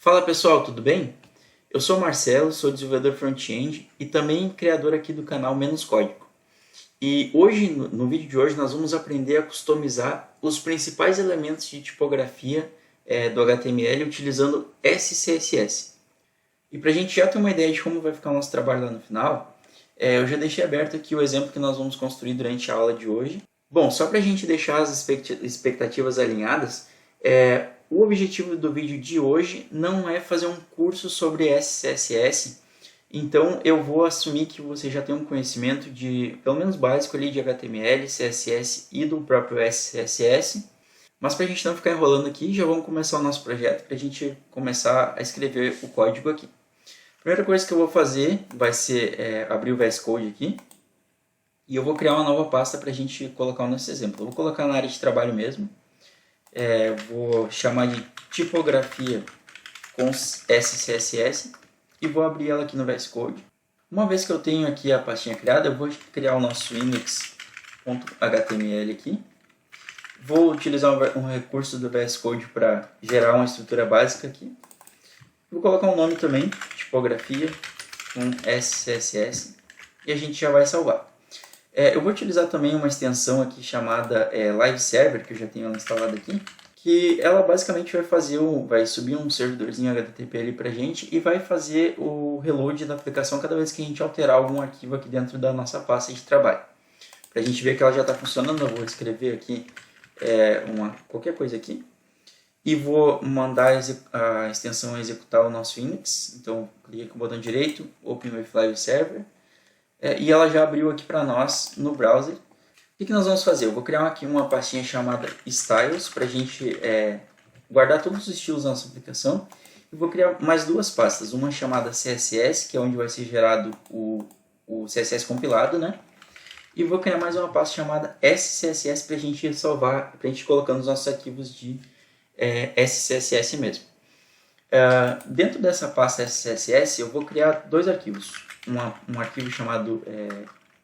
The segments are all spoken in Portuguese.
Fala pessoal, tudo bem? Eu sou o Marcelo, sou desenvolvedor front-end e também criador aqui do canal Menos Código. E hoje, no vídeo de hoje, nós vamos aprender a customizar os principais elementos de tipografia do HTML utilizando SCSS. E para a gente já ter uma ideia de como vai ficar o nosso trabalho lá no final, eu já deixei aberto aqui o exemplo que nós vamos construir durante a aula de hoje. Bom, só para a gente deixar as expectativas alinhadas, o objetivo do vídeo de hoje não é fazer um curso sobre SCSS, então eu vou assumir que você já tem um conhecimento de, pelo menos básico ali, de HTML, CSS e do próprio SCSS. Mas para a gente não ficar enrolando aqui, já vamos começar o nosso projeto para a gente começar a escrever o código aqui. A primeira coisa que eu vou fazer vai ser abrir o VS Code aqui e eu vou criar uma nova pasta para a gente colocar o nosso exemplo. Eu vou colocar na área de trabalho mesmo. Vou chamar de tipografia com SCSS e vou abrir ela aqui no VS Code. Uma vez que eu tenho aqui a pastinha criada, eu vou criar o nosso index.html aqui. Vou utilizar um recurso do VS Code para gerar uma estrutura básica aqui. Vou colocar um nome também, tipografia com SCSS, e a gente já vai salvar. Eu vou utilizar também uma extensão aqui chamada Live Server, que eu já tenho ela instalada aqui, que ela basicamente vai subir um servidorzinho HTTP para a gente e vai fazer o reload da aplicação cada vez que a gente alterar algum arquivo aqui dentro da nossa pasta de trabalho. Para a gente ver que ela já está funcionando, eu vou escrever aqui qualquer coisa aqui e vou mandar a extensão executar o nosso index. Então, clique com o botão direito, Open with Live Server, e ela já abriu aqui para nós no browser. O que nós vamos fazer? Eu vou criar aqui uma pastinha chamada Styles para a gente guardar todos os estilos da nossa aplicação. E vou criar mais duas pastas, uma chamada CSS, que é onde vai ser gerado o CSS compilado, né? E vou criar mais uma pasta chamada SCSS para a gente salvar, para a gente colocar nos nossos arquivos de SCSS mesmo. Dentro dessa pasta SCSS eu vou criar dois arquivos. Um arquivo chamado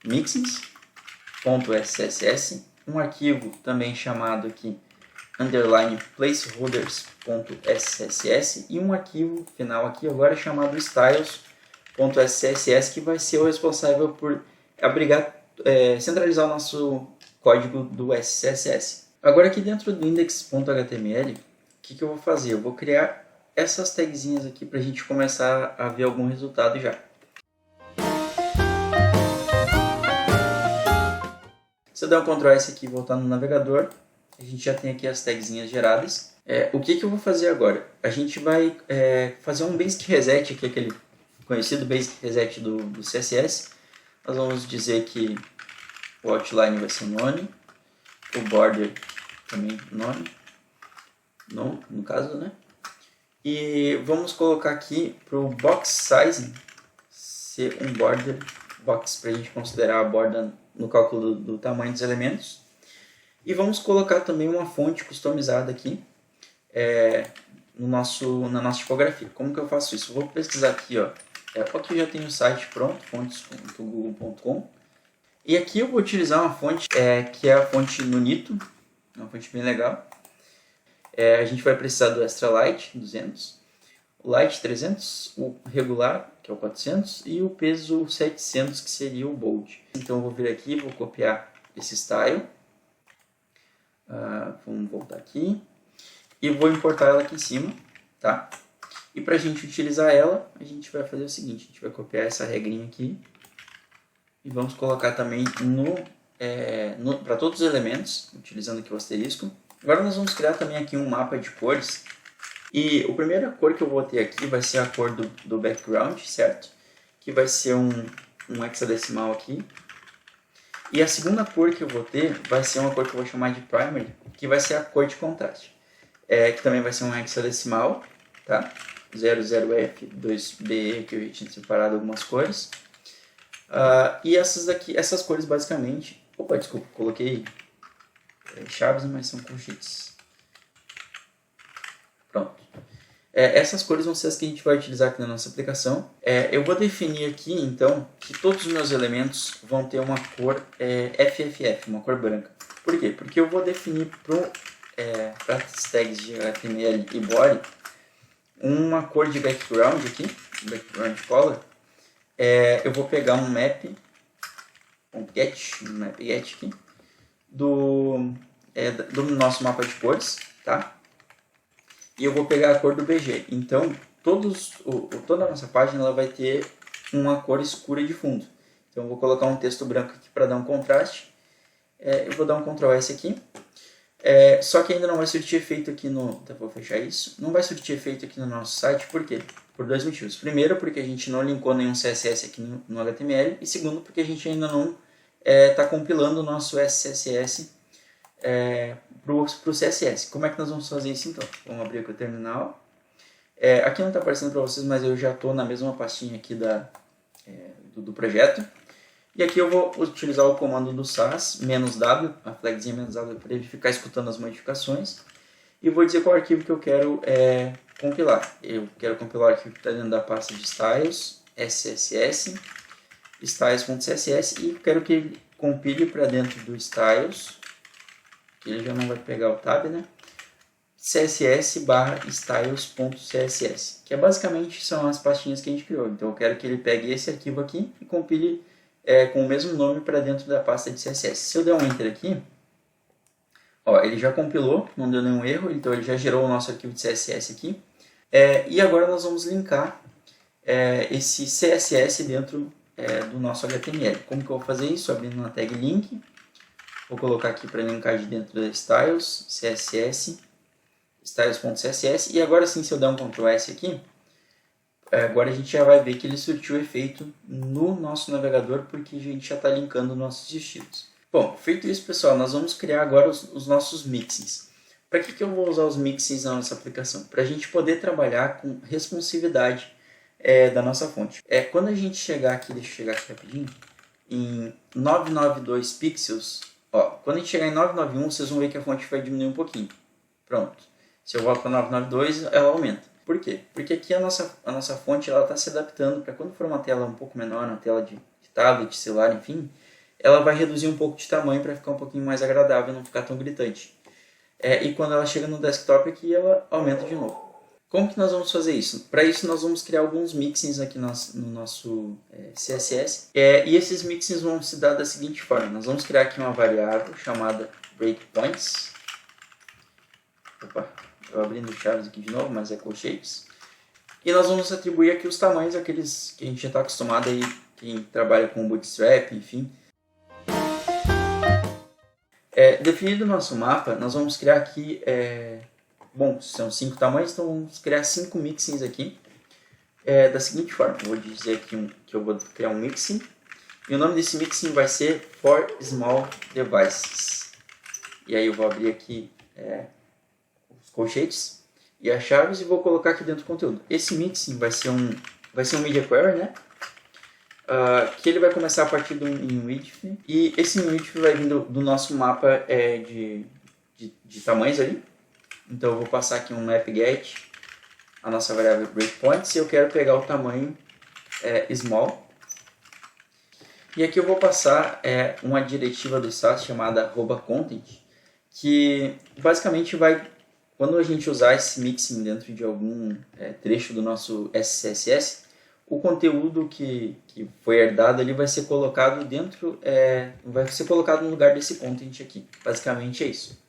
mixins.scss, um arquivo também chamado aqui underline placeholders.scss e um arquivo final aqui agora chamado styles.scss, que vai ser o responsável por centralizar o nosso código do SCSS. Agora aqui dentro do index.html, o que eu vou fazer? Eu vou criar essas tagzinhas aqui para a gente começar a ver algum resultado já. Se eu der um Ctrl S aqui e voltar no navegador, a gente já tem aqui as tagzinhas geradas. O que eu vou fazer agora? A gente vai fazer um basic reset, aqui, aquele conhecido basic reset do CSS. Nós vamos dizer que o outline vai ser none, o border também none, no caso, né? E vamos colocar aqui para o box size ser um border box, para a gente considerar a borda no cálculo do tamanho dos elementos. E vamos colocar também uma fonte customizada aqui na nossa tipografia. Como que eu faço isso? Eu vou pesquisar aqui, ó. Aqui já tem o site pronto, fontes.google.com. E aqui eu vou utilizar uma fonte que é a fonte Nunito, uma fonte bem legal. A gente vai precisar do Extra Light 200, o Light 300, o regular, que é o 400, e o peso 700, que seria o Bold. Então eu vou vir aqui, vou copiar esse style, vamos voltar aqui, e vou importar ela aqui em cima, tá? E para a gente utilizar ela, a gente vai fazer o seguinte, a gente vai copiar essa regrinha aqui, e vamos colocar também para todos os elementos, utilizando aqui o asterisco. Agora nós vamos criar também aqui um mapa de cores. E a primeira cor que eu vou ter aqui vai ser a cor do background, certo? Que vai ser um hexadecimal aqui. E a segunda cor que eu vou ter vai ser uma cor que eu vou chamar de primary, que vai ser a cor de contraste. Que também vai ser um hexadecimal, tá? 00F, 2BE, que eu já tinha separado algumas cores. E essas cores basicamente... Opa, desculpa, coloquei chaves, mas são colchetes. Pronto. Essas cores vão ser as que a gente vai utilizar aqui na nossa aplicação. Eu vou definir aqui, então, que todos os meus elementos vão ter uma cor FFF, uma cor branca. Por quê? Porque eu vou definir para as tags de HTML e body uma cor de background aqui, background color. Eu vou pegar um map get aqui, do nosso mapa de cores, tá? E eu vou pegar a cor do BG. Então, toda a nossa página ela vai ter uma cor escura de fundo. Então, eu vou colocar um texto branco aqui para dar um contraste. Eu vou dar um Ctrl S aqui. Só que ainda não vai surtir efeito aqui no... Vou fechar isso. Não vai surtir efeito aqui no nosso site, por quê? Por dois motivos. Primeiro, porque a gente não linkou nenhum CSS aqui no HTML. E segundo, porque a gente ainda não está compilando o nosso SCSS para o CSS. Como é que nós vamos fazer isso então? Vamos abrir aqui o terminal. Aqui não está aparecendo para vocês, mas eu já estou na mesma pastinha aqui do projeto. E aqui eu vou utilizar o comando do SAS, "-w", a flagzinha "-w", para ele ficar escutando as modificações. E vou dizer qual arquivo que eu quero compilar. Eu quero compilar o arquivo que está dentro da pasta de styles, SCSS, styles.css, e quero que ele compile para dentro do styles, que ele já não vai pegar o tab, né? css/styles.css, que basicamente são as pastinhas que a gente criou. Então eu quero que ele pegue esse arquivo aqui e compile com o mesmo nome para dentro da pasta de CSS. Se eu der um Enter aqui, ele já compilou, não deu nenhum erro, então ele já gerou o nosso arquivo de CSS aqui. E agora nós vamos linkar esse CSS dentro do nosso HTML. Como que eu vou fazer isso? Abrindo uma tag link, vou colocar aqui para linkar de dentro da styles, CSS, styles.css, e agora sim, se eu der um Ctrl S aqui, agora a gente já vai ver que ele surtiu efeito no nosso navegador, porque a gente já está linkando nossos estilos. Bom, feito isso, pessoal, nós vamos criar agora os nossos mixins. Para que eu vou usar os mixins na nossa aplicação? Para a gente poder trabalhar com responsividade da nossa fonte. Quando a gente chegar aqui, deixa eu chegar aqui rapidinho, em 992 pixels, quando a gente chegar em 991, vocês vão ver que a fonte vai diminuir um pouquinho. Pronto. Se eu volto para 992, ela aumenta. Por quê? Porque aqui a nossa fonte está se adaptando para quando for uma tela um pouco menor, uma tela de tablet, celular, enfim, ela vai reduzir um pouco de tamanho para ficar um pouquinho mais agradável, não ficar tão gritante. E quando ela chega no desktop aqui, ela aumenta de novo. Como que nós vamos fazer isso? Para isso nós vamos criar alguns mixins aqui no nosso CSS. E esses mixins vão se dar da seguinte forma. Nós vamos criar aqui uma variável chamada breakpoints. Opa, eu abrindo chaves aqui de novo, mas é colchetes. E nós vamos atribuir aqui os tamanhos, aqueles que a gente já está acostumado aí, quem trabalha com Bootstrap, enfim. Definido o nosso mapa, nós vamos criar aqui, são 5 tamanhos, então vamos criar 5 mixins aqui, da seguinte forma. Eu vou dizer aqui que eu vou criar um mixin, e o nome desse mixin vai ser For Small Devices. E aí eu vou abrir aqui os colchetes e as chaves e vou colocar aqui dentro do conteúdo. Esse mixin vai ser um media query, né? Que ele vai começar a partir do inWidth, e esse inWidth vai vir do nosso mapa de tamanhos ali. Então eu vou passar aqui um map_get, a nossa variável breakpoints, e eu quero pegar o tamanho small. E aqui eu vou passar uma diretiva do SAS chamada @content, que basicamente quando a gente usar esse mixing dentro de algum trecho do nosso SCSS, o conteúdo que foi herdado ali vai ser colocado no lugar desse content aqui. Basicamente é isso.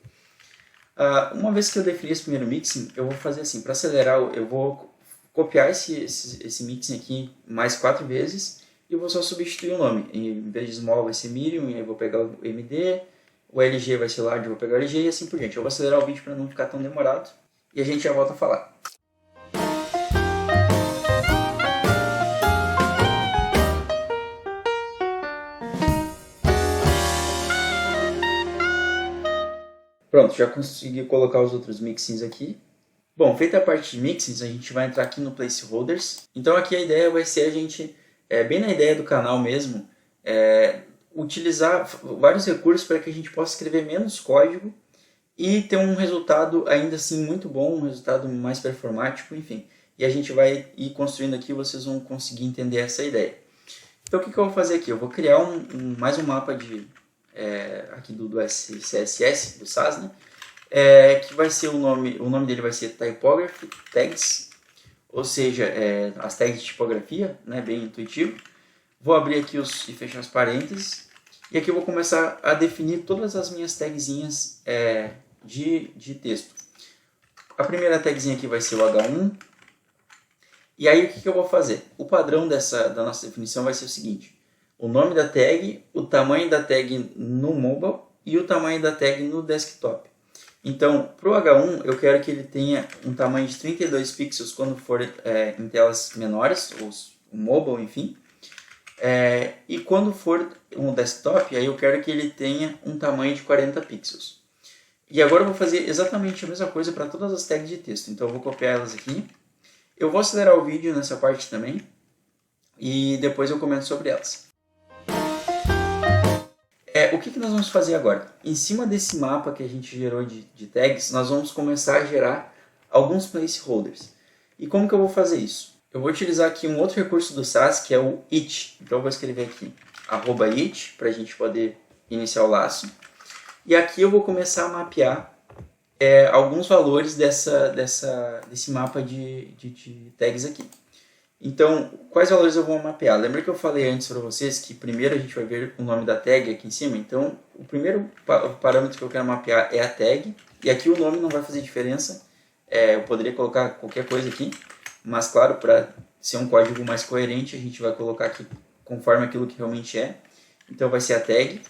Uma vez que eu defini esse primeiro mixing, eu vou fazer assim, para acelerar, eu vou copiar esse mixing aqui mais 4 vezes e eu vou só substituir o nome. Em vez de small vai ser medium, eu vou pegar o MD, o LG vai ser large, eu vou pegar o LG e assim por diante. Eu vou acelerar o vídeo para não ficar tão demorado e a gente já volta a falar. Pronto, já consegui colocar os outros mixins aqui. Bom, feita a parte de mixins, a gente vai entrar aqui no Placeholders. Então aqui a ideia vai ser a gente, bem na ideia do canal mesmo, utilizar vários recursos para que a gente possa escrever menos código e ter um resultado ainda assim muito bom, um resultado mais performático, enfim. E a gente vai ir construindo aqui, vocês vão conseguir entender essa ideia. Então o que eu vou fazer aqui? Eu vou criar mais um mapa aqui do SCSS, do SAS, né? Que vai ser o nome dele vai ser Typography Tags. ou seja, as tags de tipografia, né, bem intuitivo. Vou abrir aqui e fechar os parênteses. E aqui eu vou começar a definir todas as minhas tagzinhas de texto. A primeira tagzinha aqui vai ser o H1. E aí o que eu vou fazer? O padrão da nossa definição vai ser o seguinte. O nome da tag, o tamanho da tag no mobile e o tamanho da tag no desktop. Então, para o H1, eu quero que ele tenha um tamanho de 32 pixels quando for em telas menores, ou mobile, enfim. E quando for um desktop, aí eu quero que ele tenha um tamanho de 40 pixels. E agora eu vou fazer exatamente a mesma coisa para todas as tags de texto. Então eu vou copiar elas aqui. Eu vou acelerar o vídeo nessa parte também. E depois eu comento sobre elas. O que nós vamos fazer agora? Em cima desse mapa que a gente gerou de tags, nós vamos começar a gerar alguns placeholders. E como que eu vou fazer isso? Eu vou utilizar aqui um outro recurso do Sass, que é o it. Então eu vou escrever aqui @it, para a gente poder iniciar o laço. E aqui eu vou começar a mapear alguns valores desse mapa de tags aqui. Então, quais valores eu vou mapear? Lembra que eu falei antes para vocês que primeiro a gente vai ver o nome da tag aqui em cima? Então, o primeiro parâmetro que eu quero mapear é a tag. E aqui o nome não vai fazer diferença. Eu poderia colocar qualquer coisa aqui. Mas, claro, para ser um código mais coerente, a gente vai colocar aqui conforme aquilo que realmente é. Então, vai ser a tag.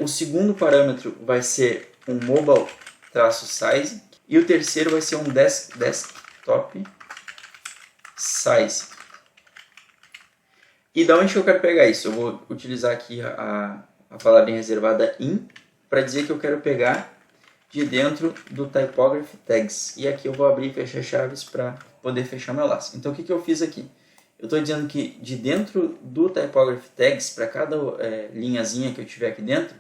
O segundo parâmetro vai ser um mobile-size. E o terceiro vai ser um desktop size. E da onde que eu quero pegar isso? Eu vou utilizar aqui a palavrinha reservada in para dizer que eu quero pegar de dentro do typography tags. E aqui eu vou abrir e fechar chaves para poder fechar meu laço. Então o que eu fiz aqui? Eu estou dizendo que de dentro do typography tags, para cada linhazinha que eu tiver aqui dentro,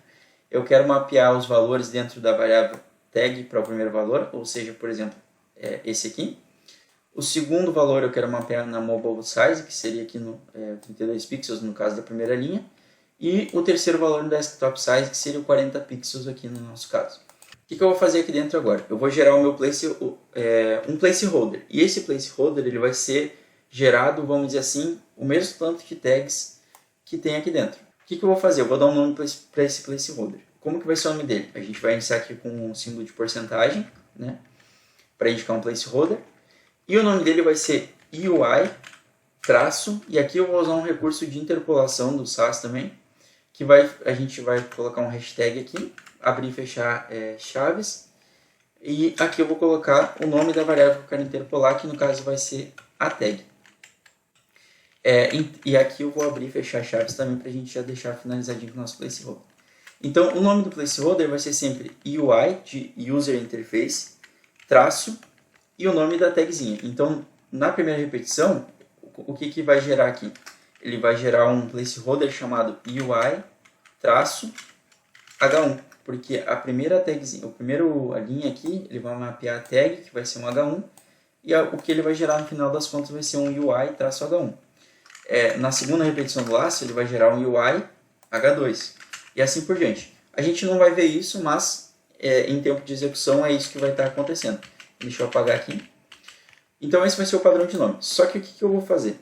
eu quero mapear os valores dentro da variável tag para o primeiro valor, ou seja, por exemplo, esse aqui. O segundo valor eu quero mapear na mobile size, que seria aqui no 32 pixels no caso da primeira linha. E o terceiro valor no desktop size, que seria o 40 pixels aqui no nosso caso. O que eu vou fazer aqui dentro agora? Eu vou gerar o meu um placeholder. E esse placeholder ele vai ser gerado, vamos dizer assim, o mesmo tanto de tags que tem aqui dentro. O que eu vou fazer? Eu vou dar um nome para esse placeholder. Como que vai ser o nome dele? A gente vai iniciar aqui com um símbolo de porcentagem, né, para indicar um placeholder. E o nome dele vai ser UI traço, e aqui eu vou usar um recurso de interpolação do Sass também, que a gente vai colocar um hashtag aqui, abrir e fechar chaves, e aqui eu vou colocar o nome da variável que eu quero interpolar, que no caso vai ser a tag. E aqui eu vou abrir e fechar chaves também para a gente já deixar finalizadinho com o nosso placeholder. Então o nome do placeholder vai ser sempre UI, de User Interface, traço, e o nome da tagzinha. Então, na primeira repetição, o que vai gerar aqui? Ele vai gerar um placeholder chamado UI-H1, porque a primeira tagzinha, a linha aqui, ele vai mapear a tag, que vai ser um H1, e o que ele vai gerar no final das contas vai ser um UI-H1. Na segunda repetição do laço, ele vai gerar um UI-H2, e assim por diante. A gente não vai ver isso, mas em tempo de execução é isso que vai estar acontecendo. Deixa eu apagar aqui. Então esse vai ser o padrão de nome. Só que o que eu vou fazer?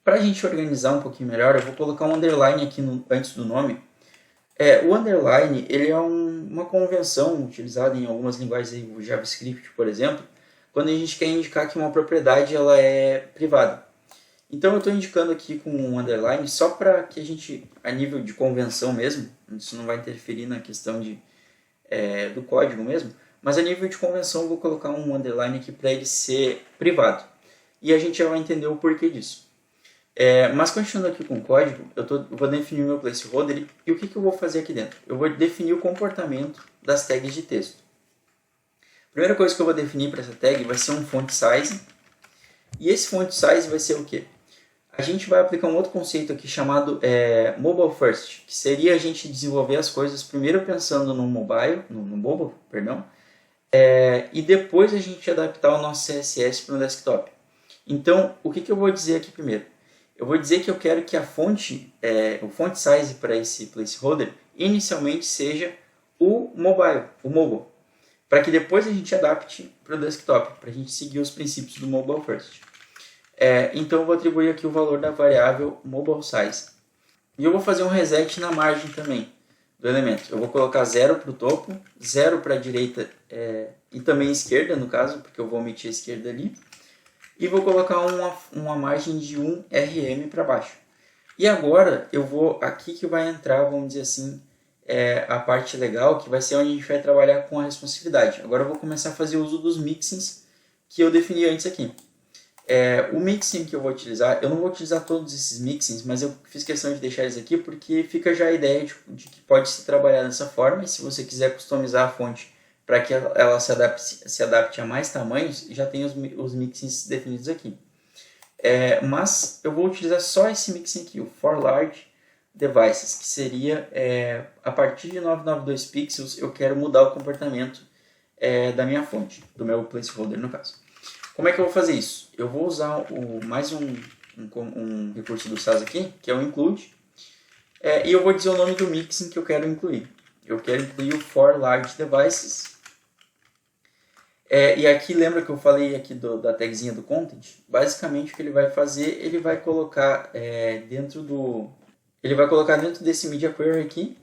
Para a gente organizar um pouquinho melhor, eu vou colocar um underline aqui antes do nome. O underline ele é uma convenção utilizada em algumas linguagens, aí, o JavaScript, por exemplo, quando a gente quer indicar que uma propriedade ela é privada. Então eu estou indicando aqui com um underline só para que a gente, a nível de convenção mesmo, isso não vai interferir na questão do código mesmo, mas a nível de convenção eu vou colocar um underline aqui para ele ser privado. E a gente já vai entender o porquê disso. Mas continuando aqui com o código, eu vou definir o meu placeholder e o que eu vou fazer aqui dentro? Eu vou definir o comportamento das tags de texto. A primeira coisa que eu vou definir para essa tag vai ser um font size. E esse font size vai ser o quê? A gente vai aplicar um outro conceito aqui chamado mobile first, que seria a gente desenvolver as coisas primeiro pensando no mobile, perdão, e depois a gente adaptar o nosso CSS para o desktop. Então, o que eu vou dizer aqui primeiro? Eu vou dizer que eu quero que a fonte, o font size para esse placeholder, inicialmente seja o mobile. para que depois a gente adapte para o desktop, para a gente seguir os princípios do Mobile First. Então eu vou atribuir aqui o valor da variável Mobile Size. E eu vou fazer um reset na margem também do elemento. Eu vou colocar 0 para o topo, 0 para a direita e também esquerda, no caso, porque eu vou omitir a esquerda ali. E vou colocar uma margem de 1 RM para baixo. E agora eu vou, aqui que vai entrar, vamos dizer assim, a parte legal, que vai ser onde a gente vai trabalhar com a responsividade. Agora eu vou começar a fazer uso dos mixins que eu defini antes aqui. O mixing que eu vou utilizar, eu não vou utilizar todos esses mixins, mas eu fiz questão de deixar eles aqui porque fica já a ideia de que pode se trabalhar dessa forma, e se você quiser customizar a fonte para que ela se adapte a mais tamanhos, já tem os mixins definidos aqui. Mas eu vou utilizar só esse mixing aqui, o For Large Devices, que seria, a partir de 992 pixels, eu quero mudar o comportamento da minha fonte, do meu placeholder no caso. Como é que eu vou fazer isso? Eu vou usar mais um recurso do SAS aqui, que é o include, e eu vou dizer o nome do mixing que eu quero incluir. Eu quero incluir o For Large Devices. E aqui, lembra que eu falei aqui da tagzinha do content? Basicamente o que ele vai fazer, ele vai colocar dentro desse media query aqui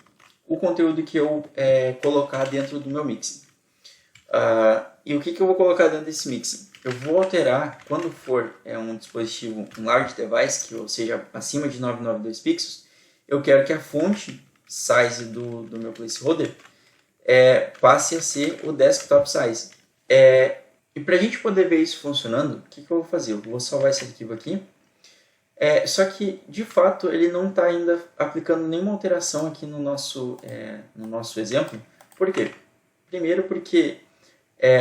o conteúdo que eu colocar dentro do meu mixing. E o que eu vou colocar dentro desse mixing? Eu vou alterar, quando for um dispositivo, um large device, ou seja, acima de 992 pixels, eu quero que a fonte size do meu placeholder passe a ser o desktop size. E para a gente poder ver isso funcionando, o que eu vou fazer? Eu vou salvar esse arquivo aqui. Só que, de fato, ele não está ainda aplicando nenhuma alteração aqui no nosso exemplo. Por quê? Primeiro porque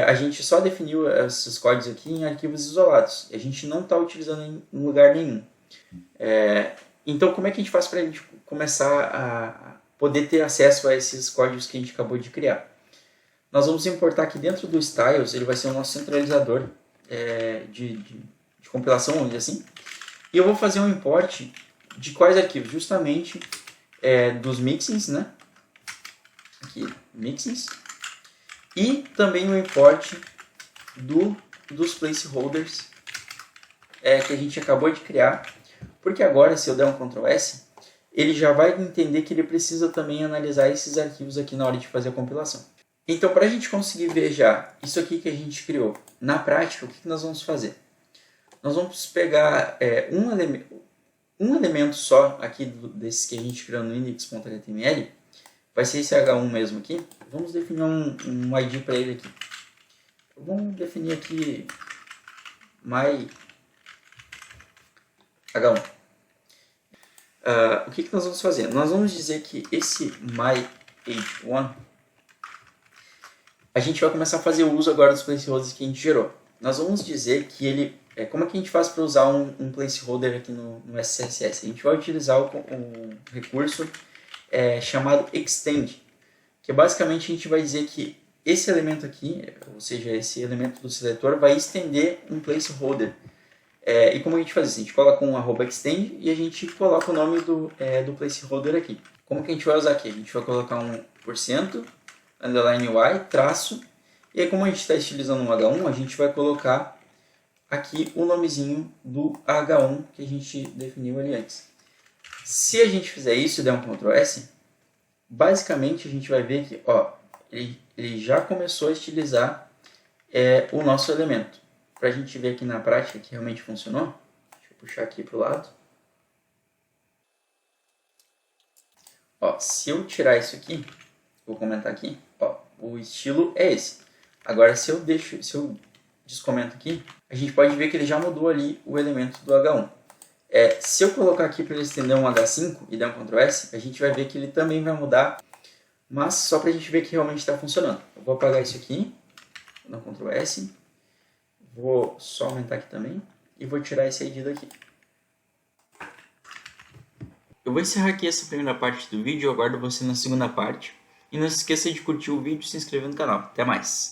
a gente só definiu esses códigos aqui em arquivos isolados. A gente não está utilizando em lugar nenhum. Então, como é que a gente faz para a gente começar a poder ter acesso a esses códigos que a gente acabou de criar? Nós vamos importar aqui dentro do Styles, ele vai ser o nosso centralizador de compilação, vamos dizer assim. E eu vou fazer um import de quais arquivos? Justamente dos mixins, né? Aqui, mixins. E também o import dos placeholders que a gente acabou de criar. Porque agora, se eu der um Ctrl S, ele já vai entender que ele precisa também analisar esses arquivos aqui na hora de fazer a compilação. Então, para a gente conseguir ver já isso aqui que a gente criou, na prática, o que nós vamos fazer? Nós vamos pegar um elemento só aqui desses que a gente criou no index.html, vai ser esse H1 mesmo aqui. Vamos definir um ID para ele aqui. Vamos definir aqui my H1. O que nós vamos fazer? Nós vamos dizer que esse my H1, a gente vai começar a fazer uso agora dos placeholders que a gente gerou. Nós vamos dizer que ele... como é que a gente faz para usar um placeholder aqui no SCSS? A gente vai utilizar um recurso chamado extend, que basicamente a gente vai dizer que esse elemento aqui, ou seja, esse elemento do seletor, vai estender um placeholder. E como a gente faz isso? A gente coloca um @extend e a gente coloca o nome do placeholder aqui. Como que a gente vai usar aqui? A gente vai colocar um %, underline y, traço, e aí como a gente está estilizando um H1, a gente vai colocar aqui o nomezinho do H1 que a gente definiu ali antes. Se a gente fizer isso e der um Ctrl S, basicamente a gente vai ver que ele já começou a estilizar o nosso elemento. Para a gente ver aqui na prática que realmente funcionou, deixa eu puxar aqui para o lado. Se eu tirar isso aqui, vou comentar aqui, o estilo é esse. Agora se eu descomento aqui, a gente pode ver que ele já mudou ali o elemento do H1. Se eu colocar aqui para ele estender um H5 e der um Ctrl S, a gente vai ver que ele também vai mudar, mas só para a gente ver que realmente está funcionando. Eu vou apagar isso aqui, vou dar um Ctrl S, vou só aumentar aqui também e vou tirar esse ID daqui. Eu vou encerrar aqui essa primeira parte do vídeo, eu aguardo você na segunda parte. E não se esqueça de curtir o vídeo e se inscrever no canal. Até mais!